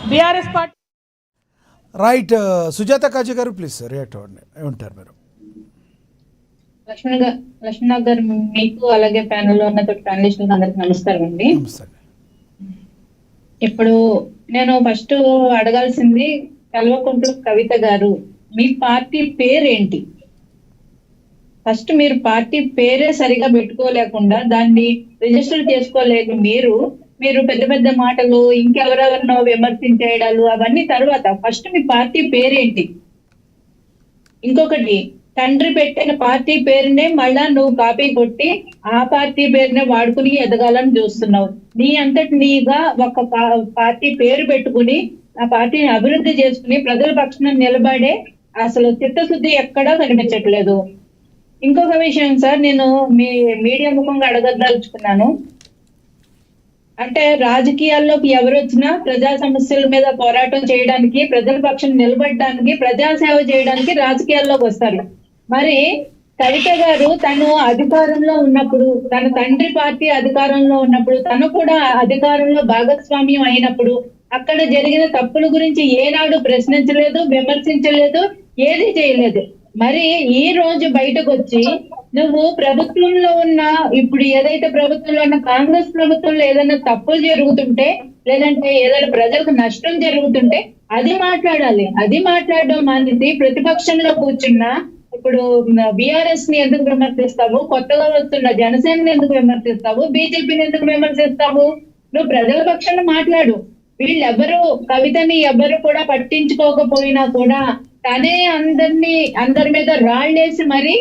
BRS party right. Sujatha Kazi గారు please react అవ్వండి. ఏమంటారు మీరు? లక్ష్మణ్ గారు, మీకు అలాగే ప్యానెల్ లో ఉన్న ప్యానలిస్టులకు అందరికి నమస్కారం అండి. నమస్తే. ఇప్పుడు నేను ఫస్ట్ అడగాల్సింది, కల్వకుంట్ల కవిత గారు, మీ పార్టీ పేరేంటి? ఫస్ట్ మీరు పార్టీ పేరే సరిగా పెట్టుకోలేకుండా దాన్ని రిజిస్టర్ చేసుకోలేక మీరు పెద్ద పెద్ద మాటలు ఇంకెవరెవరినో విమర్శించేయడాలు అవన్నీ తర్వాత ఫస్ట్ మీ పార్టీ పేరేంటి? ఇంకొకటి, తండ్రి పెట్టిన పార్టీ పేరునే మళ్ళా నువ్వు కాపీ కొట్టి ఆ పార్టీ పేరునే వాడుకుని ఎదగాలని చూస్తున్నావు. నీ అంతటి నీగా ఒక పార్టీ పేరు పెట్టుకుని ఆ పార్టీని అభివృద్ధి చేసుకుని ప్రజల పక్షాన నిలబడే అసలు చిత్తశుద్ధి ఎక్కడా కనిపించట్లేదు. ఇంకొక విషయం సార్, నేను మీ మీడియా ముఖంగా అడగదలుచుకున్నాను. అంటే రాజకీయాల్లోకి ఎవరు వచ్చినా ప్రజా సమస్యల మీద పోరాటం చేయడానికి, ప్రజల పక్షం నిలబడడానికి, ప్రజాసేవ చేయడానికి రాజకీయాల్లోకి వస్తారు. మరి కవిత గారు తను అధికారంలో ఉన్నప్పుడు, తన తండ్రి పార్టీ అధికారంలో ఉన్నప్పుడు, తను కూడా అధికారంలో భాగస్వామ్యం అయినప్పుడు అక్కడ జరిగిన తప్పుల గురించి ఏనాడు ప్రశ్నించలేదు, విమర్శించలేదు, ఏది చేయలేదు. మరి ఈ రోజు బయటకు వచ్చి నువ్వు ప్రభుత్వంలో ఉన్న, ఇప్పుడు ఏదైతే ప్రభుత్వంలో ఉన్న కాంగ్రెస్ ప్రభుత్వంలో ఏదైనా తప్పులు జరుగుతుంటే, లేదంటే ఏదైనా ప్రజలకు నష్టం జరుగుతుంటే అది మాట్లాడాలి. అది మాట్లాడడం మానేసి ప్రతిపక్షంలో కూర్చున్నా ఇప్పుడు బీఆర్ఎస్ ని ఎందుకు విమర్శిస్తావు? కొత్తగా వస్తున్న జనసేనని ఎందుకు విమర్శిస్తావు? బీజేపీని ఎందుకు విమర్శిస్తావు? నువ్వు ప్రజల పక్షాన మాట్లాడు. వీళ్ళెవరు, కవితని ఎవరు కూడా పట్టించుకోకపోయినా కూడా తనే అందరి మీద రాళ్ళేసి మరి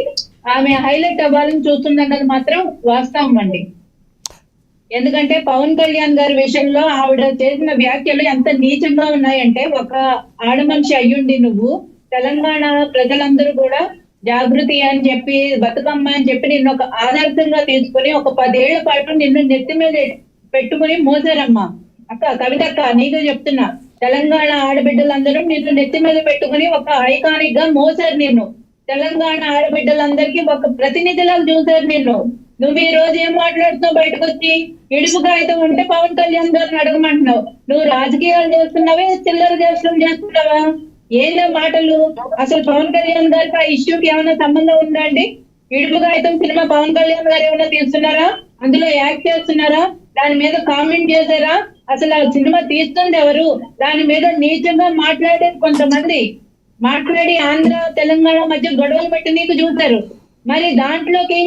ఆమె హైలైట్ అవ్వాలని చూస్తుందన్నది మాత్రం వాస్తవం అండి. ఎందుకంటే పవన్ కళ్యాణ్ గారి విషయంలో ఆవిడ చేసిన వ్యాఖ్యలు ఎంత నీచంగా ఉన్నాయంటే, ఒక ఆడ మనిషి అయ్యుండి నువ్వు తెలంగాణ ప్రజలందరూ కూడా జాగృతి అని చెప్పి, బతుకమ్మ అని చెప్పి నిన్ను ఒక ఆదర్శంగా తీసుకుని ఒక 10 ఏళ్ల పాటు నిన్ను నెత్తి మీద పెట్టుకుని మోసారమ్మా. అక్క కవితక్క, నీకు చెప్తున్నా, తెలంగాణ ఆడబిడ్డలందరూ నిన్ను నెత్తి మీద పెట్టుకుని ఒక ఐకానిక్ గా మోసారు నిన్ను. తెలంగాణ ఆడబిడ్డలందరికీ ఒక ప్రతినిధిలాగా చూసారు నిన్ను. నువ్వు ఈ రోజు ఏం మాట్లాడుతున్నావు? బయటకు వచ్చి ఇడుపు కాగితం ఉంటే పవన్ కళ్యాణ్ గారిని అడగమంటున్నావు. నువ్వు రాజకీయాలు చేస్తున్నావే, చిల్లర చేస్తున్నావా? ఏందో మాటలు. అసలు పవన్ కళ్యాణ్ గారికి ఆ ఇష్యూకి ఏమైనా సంబంధం ఉందా అండి? ఇడుపు కాగితం సినిమా పవన్ కళ్యాణ్ గారు ఏమైనా తీస్తున్నారా? అందులో యాక్ట్ చేస్తున్నారా? దాని మీద కామెంట్ చేశారా? అసలు ఆ సినిమా తీస్తుంది ఎవరు? దాని మీద నీచంగా మాట్లాడేది కొంతమంది మాట్లాడి ఆంధ్ర తెలంగాణ మధ్య గొడవలు పెట్టి నీకు చూశారు. మరి దాంట్లోకి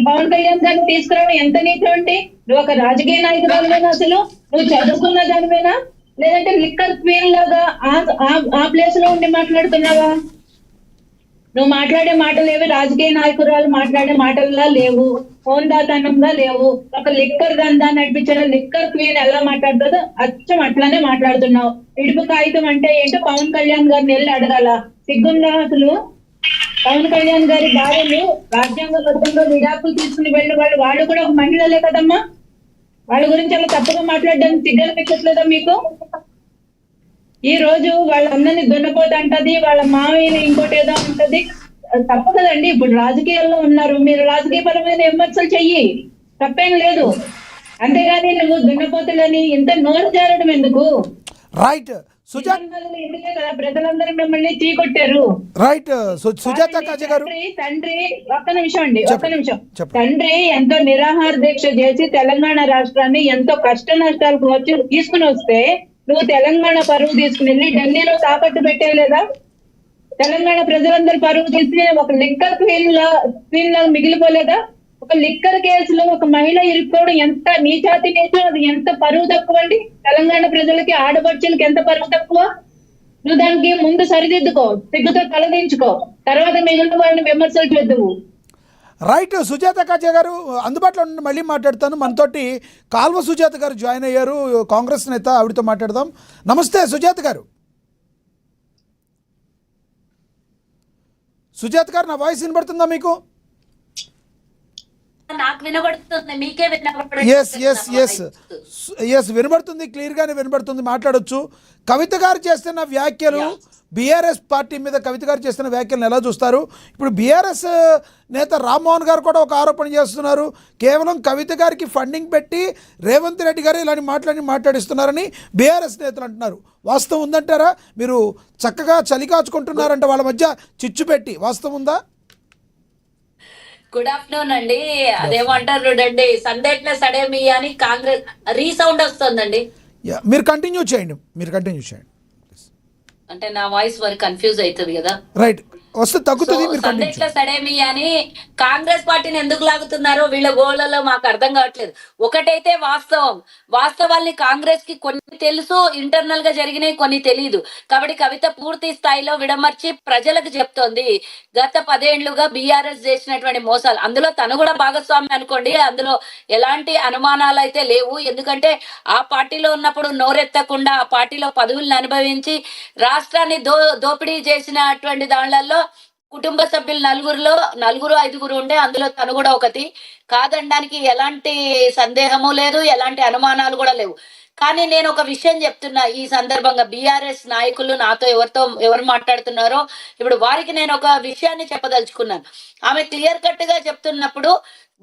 పవన్ కళ్యాణ్ గారిని తీసుకురావడం ఎంత నీచం అంటే? నువ్వు ఒక రాజకీయ నాయకురాలువేనా? అసలు నువ్వు చదువుకున్న దానివేనా? లేదంటే లిక్కర్ క్వీన్ లాగా ఆ ప్లేస్ లో ఉండి మాట్లాడుతున్నావా? నువ్వు మాట్లాడే మాటలు ఏవి రాజకీయ నాయకురాలు మాట్లాడే మాటల్లా లేవు, హోందాతనంగా లేవు. ఒక లిక్కర్ దందా నడిపించిన లిక్కర్ క్వీన్ ఎలా మాట్లాడుతుందో అచ్చం అట్లానే మాట్లాడుతున్నావు. ఇడుపు కాగితం అంటే ఏంటో పవన్ కళ్యాణ్ గారిని వెళ్ళి అడగాల. సిగ్గుందా అసలు? పవన్ కళ్యాణ్ గారి భార్యలు రాజ్యాంగబద్ధంగా విడాకులు తీసుకుని వెళ్ళిన వాళ్ళు కూడా ఒక మహిళలే కదమ్మా. వాళ్ళ గురించి అలా తప్పుగా మాట్లాడడానికి సిగ్గులు పెట్టట్లేదా మీకు? ఈ రోజు వాళ్ళ అందరినీ దున్నపోతంటది, వాళ్ళ మామయ్యని ఇంకోటి ఏదో ఉంటది. తప్పు కదండి. ఇప్పుడు రాజకీయాల్లో ఉన్నారు, మీరు రాజకీయ పరమైన విమర్శలు చెయ్యి, తప్పేం లేదు. అంతేగాని నువ్వు దున్నపోతులని ఇంత నోరు జారడం ఎందుకు? రైట్ సుజాత, ఎందుకే కదా ప్రజలందరూ మిమ్మల్ని చీకొట్టారు. రైట్ సుజాత కాజీ గారు. తండ్రి ఒక్క నిమిషం అండి, ఒక్క నిమిషం. చెప్పండి. తండ్రి ఎంతో నిరాహార దీక్ష చేసి తెలంగాణ రాష్ట్రాన్ని ఎంతో కష్ట నష్టాలకు వచ్చి తీసుకుని వస్తే నువ్వు తెలంగాణ పరువు తీసుకుని వెళ్ళి ఢిల్లీలో తాకట్టు పెట్టేయలేదా? తెలంగాణ ప్రజలందరూ పరువు తీసుకుని ఒక లిక్కర్ క్వీన్ లాగా మిగిలిపోలేదా? ఒక లిక్కర్ కేసులో ఒక మహిళ ఇరుక్కోవడం ఎంత నీచాతి నీచం, అది ఎంత పరువు తక్కువ అండి. తెలంగాణ ప్రజలకి, ఆడపడుచులకి ఎంత పరువు తక్కువ. నువ్వు దానికి ముందు సరిదిద్దుకో, సిగ్గుతో తలదించుకో, తర్వాత మిగిలిన వాళ్ళని విమర్శలు చేద్దువు. రైట్ సుజాత కాజీ గారు అందుబాటులో ఉండి మళ్ళీ మాట్లాడతాను. మనతోటి కాల్వ సుజాత గారు జాయిన్ అయ్యారు, కాంగ్రెస్ నేత. ఆవిడతో మాట్లాడదాం. నమస్తే సుజాత గారు. సుజాత గారు, నా వాయిస్ వినబడుతుందా మీకు? నాకు వినబడుతుంది, మీకే ఎస్ వినబడుతుంది, క్లియర్గానే వినబడుతుంది, మాట్లాడొచ్చు. కవిత గారు చేస్తున్న వ్యాఖ్యలు బీఆర్ఎస్ పార్టీ మీద కవిత గారు చేస్తున్న వ్యాఖ్యలను ఎలా చూస్తారు? ఇప్పుడు బీఆర్ఎస్ నేత రామ్మోహన్ గారు కూడా ఒక ఆరోపణ చేస్తున్నారు, కేవలం కవిత గారికి ఫండింగ్ పెట్టి రేవంత్ రెడ్డి గారు ఇలాంటి మాట్లాడిస్తున్నారని బీఆర్ఎస్ నేతలు అంటున్నారు. వాస్తవం ఉందంటారా? మీరు చక్కగా చలి కాచుకుంటున్నారంట వాళ్ళ మధ్య చిచ్చు పెట్టి, వాస్తవం ఉందా? గుడ్ ఆఫ్టర్నూన్ అండి. అదేమంటారు చూడండి, సందేట్ల సడేమి అని కాంగ్రెస్ రీసౌండ్ వస్తుందండి. మీరు కంటిన్యూ చేయండి. అంటే నా వాయిస్ వరకు కన్ఫ్యూజ్ అవుతుంది కదా. రైట్, వస్తే తగ్గుతుంది. మీరు సందేట్ల సడేమి అని కాంగ్రెస్ పార్టీని ఎందుకు లాగుతున్నారో వీళ్ళ గోళ్లలో మాకు అర్థం కావట్లేదు. ఒకటైతే వాస్తవాల్ని కాంగ్రెస్ కి కొన్ని తెలుసు, ఇంటర్నల్ గా జరిగినాయి కొన్ని తెలియదు. కాబట్టి కవిత పూర్తి స్థాయిలో విడమర్చి ప్రజలకు చెప్తోంది గత 10 ఏళ్లుగా బీఆర్ఎస్ చేసినటువంటి మోసాలు. అందులో తను కూడా భాగస్వామి అనుకోండి, అందులో ఎలాంటి అనుమానాలు అయితే లేవు. ఎందుకంటే ఆ పార్టీలో ఉన్నప్పుడు నోరెత్తకుండా ఆ పార్టీలో పదవులను అనుభవించి రాష్ట్రాన్ని దోపిడీ చేసినటువంటి దానిలలో కుటుంబ సభ్యులు నలుగురు 5 ఉండే, అందులో తను కూడా ఒకటి. కాదనడానికి ఎలాంటి సందేహము లేదు, ఎలాంటి అనుమానాలు కూడా లేవు. కానీ నేను ఒక విషయం చెప్తున్నా ఈ సందర్భంగా, బీఆర్ఎస్ నాయకులు నాతో ఎవరు మాట్లాడుతున్నారో ఇప్పుడు వారికి నేను ఒక విషయాన్ని చెప్పదలుచుకున్నాను. ఆమె క్లియర్ కట్ గా చెప్తున్నప్పుడు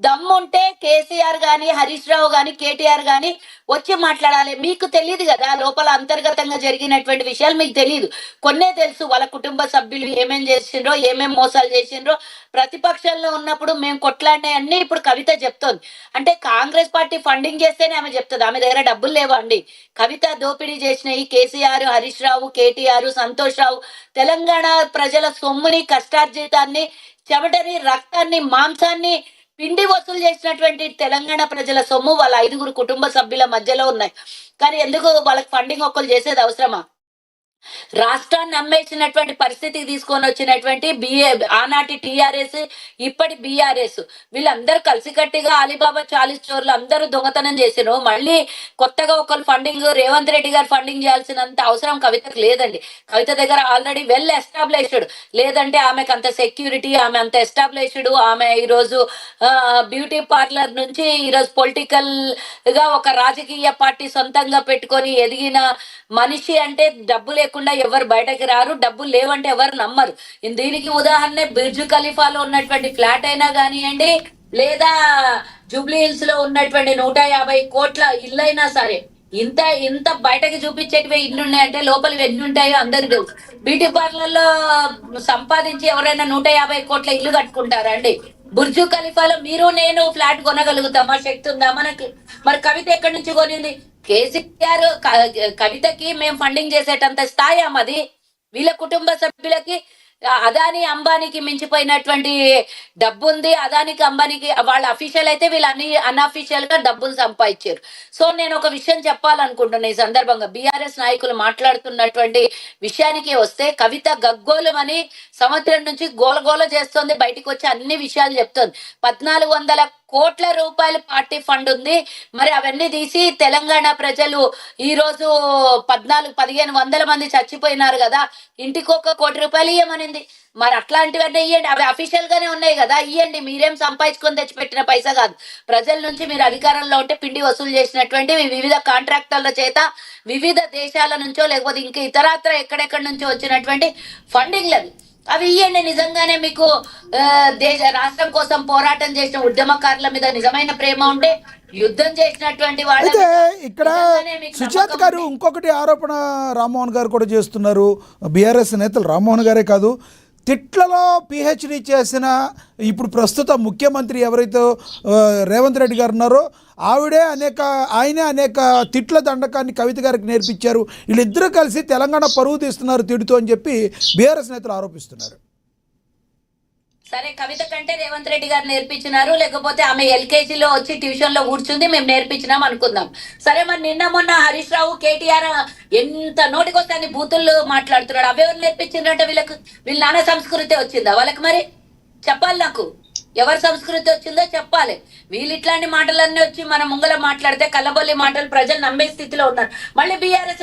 దమ్ముంటే కేసీఆర్ గాని, హరీష్ రావు గాని, కేటీఆర్ గాని వచ్చి మాట్లాడాలి. మీకు తెలియదు కదా లోపల అంతర్గతంగా జరిగినటువంటి విషయాలు, మీకు తెలియదు. కొన్నే తెలుసు, వాళ్ళ కుటుంబ సభ్యులు ఏమేం చేసిండ్రో, ఏమేం మోసాలు చేసిండ్రో. ప్రతిపక్షంలో ఉన్నప్పుడు మేము కొట్లాడినాయి అన్ని ఇప్పుడు కవిత చెప్తోంది. అంటే కాంగ్రెస్ పార్టీ ఫండింగ్ చేస్తేనే ఆమె చెప్తుంది. ఆమె దగ్గర డబ్బులు లేవా అండి? కవిత దోపిడీ చేసినాయి కేసీఆర్, హరీష్ రావు, కేటీఆర్, సంతోష్ రావు తెలంగాణ ప్రజల సొమ్ముని, కష్టార్జితాన్ని, చెమటని, రక్తాన్ని, మాంసాన్ని పిండి వసూలు చేసినటువంటి తెలంగాణ ప్రజల సొమ్ము వాళ్ళ 5 కుటుంబ సభ్యుల మధ్యలో ఉన్నాయి. కానీ ఎందుకు వాళ్ళకి ఫండింగ్ ఒక్కరు చేసేది అవసరమా? రాష్ట్రాన్ని అమ్మేసినటువంటి పరిస్థితికి తీసుకొని వచ్చినటువంటి ఆనాటి టీఆర్ఎస్, ఇప్పటి బీఆర్ఎస్ వీళ్ళందరూ కలిసికట్టిగా అలీబాబా 40 చోర్లు అందరూ దొంగతనం చేసినారు. మళ్ళీ కొత్తగా ఒకరు ఫండింగ్, రేవంత్ రెడ్డి గారు ఫండింగ్ చేయాల్సినంత అవసరం కవితకు లేదండి. కవిత దగ్గర ఆల్రెడీ వెల్ ఎస్టాబ్లిష్డ్, లేదంటే ఆమెకు అంత సెక్యూరిటీ, ఆమె అంత ఎస్టాబ్లిష్డ్. ఆమె ఈరోజు బ్యూటీ పార్లర్ నుంచి ఈరోజు పొలిటికల్ గా ఒక రాజకీయ పార్టీ సొంతంగా పెట్టుకొని ఎదిగిన మనిషి. అంటే డబ్బు లేకుండా ఎవరు బయటకి రారు, డబ్బులు లేవంటే ఎవరు నమ్మరు. దీనికి ఉదాహరణ బుర్జ్ ఖలీఫాలో ఉన్నటువంటి ఫ్లాట్ అయినా కానివ్వండి, లేదా జూబ్లీ హిల్స్ లో ఉన్నటువంటి 150 కోట్ల ఇల్లు అయినా సరే, ఇంత బయటకి చూపించేటివి ఇల్లు ఉన్నాయంటే లోపల ఎన్ని ఉంటాయో అందరికి తెలుసు. బ్యూటీ పార్లర్ లో సంపాదించి ఎవరైనా 150 కోట్ల ఇల్లు కట్టుకుంటారా అండి? బుర్జు ఖలీఫాలో మీరు నేను ఫ్లాట్ కొనగలుగుతామా? శక్తి ఉందా మనకి? మరి కవిత ఎక్కడి నుంచి కొనింది? కేసీఆర్ కవితకి మేము ఫండింగ్ చేసేటంత స్థాయి అమ్మది. వీళ్ళ కుటుంబ సభ్యులకి అదాని అంబానీకి మించిపోయినటువంటి డబ్బు ఉంది. అదానికి అంబానీకి వాళ్ళ అఫీషియల్ అయితే వీళ్ళు అన్అఫీషియల్ గా డబ్బులు సంపాదించారు. సో నేను ఒక విషయం చెప్పాలనుకుంటున్నా ఈ సందర్భంగా, బీఆర్ఎస్ నాయకులు మాట్లాడుతున్నటువంటి విషయానికి వస్తే, కవిత గగ్గోలమని సంవత్సరం నుంచి గోలగోల చేస్తోంది, బయటికి వచ్చి అన్ని విషయాలు చెప్తోంది. 1400 కోట్ల రూపాయల పార్టీ ఫండ్ ఉంది. మరి అవన్నీ తీసి తెలంగాణ ప్రజలు ఈ రోజు 1500 మంది చచ్చిపోయినారు కదా, ఇంటికి 1 కోటి రూపాయలు ఇవ్వమనింది. మరి అట్లాంటివన్నీ ఇవ్వండి, అవి అఫీషియల్ గానే ఉన్నాయి కదా, ఇవ్వండి. మీరేం సంపాదించుకొని తెచ్చిపెట్టిన పైసా కాదు. ప్రజల నుంచి మీరు అధికారంలో ఉంటే పిండి వసూలు చేసినటువంటి వివిధ కాంట్రాక్టర్ల చేత వివిధ దేశాల నుంచో లేకపోతే ఇంకా ఇతరత్ర ఎక్కడెక్కడి నుంచో వచ్చినటువంటి ఫండింగ్లు అవి ఇవ్వండి. నిజంగానే మీకు రాష్ట్రం కోసం పోరాటం చేసిన ఉద్యమకారుల మీద నిజమైన ప్రేమ ఉంటే, యుద్ధం చేసినటువంటి వాళ్ళు. అయితే ఇక్కడ సుజాత గారు ఇంకొకటి ఆరోపణ రామ్మోహన్ గారు కూడా చేస్తున్నారు. బీఆర్ఎస్ నేతలు రామ్మోహన్ గారే కాదు, తిట్లలో పిహెచ్డి చేసిన ఇప్పుడు ప్రస్తుత ముఖ్యమంత్రి ఎవరైతే రేవంత్ రెడ్డి గారు ఉన్నారో ఆయనే అనేక తిట్ల దండకాన్ని కవిత గారికి నేర్పించారు. వీళ్ళిద్దరూ కలిసి తెలంగాణ పరువు తీస్తున్నారు తిడుతూ అని చెప్పి బీఆర్ఎస్ నేతలు ఆరోపిస్తున్నారు. సరే, కవిత కంటే రేవంత్ రెడ్డి గారు నేర్పించినారు, లేకపోతే ఆమె ఎల్కేజీలో వచ్చి ట్యూషన్ లో కూర్చుంది, మేము నేర్పించినాం అనుకుందాం. సరే, మరి నిన్న మొన్న హరీష్ రావు, కేటీఆర్ ఎంత నోటికొస్తే అన్ని బూతులు మాట్లాడుతున్నాడు. అవెవరు నేర్పించిందంటే వీళ్ళ నాన్న సంస్కృతి వచ్చిందా వాళ్ళకి? మరి చెప్పాలి, నాకు ఎవరి సంస్కృతి వచ్చిందో చెప్పాలి. వీళ్ళు ఇట్లాంటి మాటలన్నీ వచ్చి మన ముంగల మాట్లాడితే కల్లబొల్లి మాటలు ప్రజలు నమ్మే స్థితిలో ఉన్నారు. మళ్ళీ బీఆర్ఎస్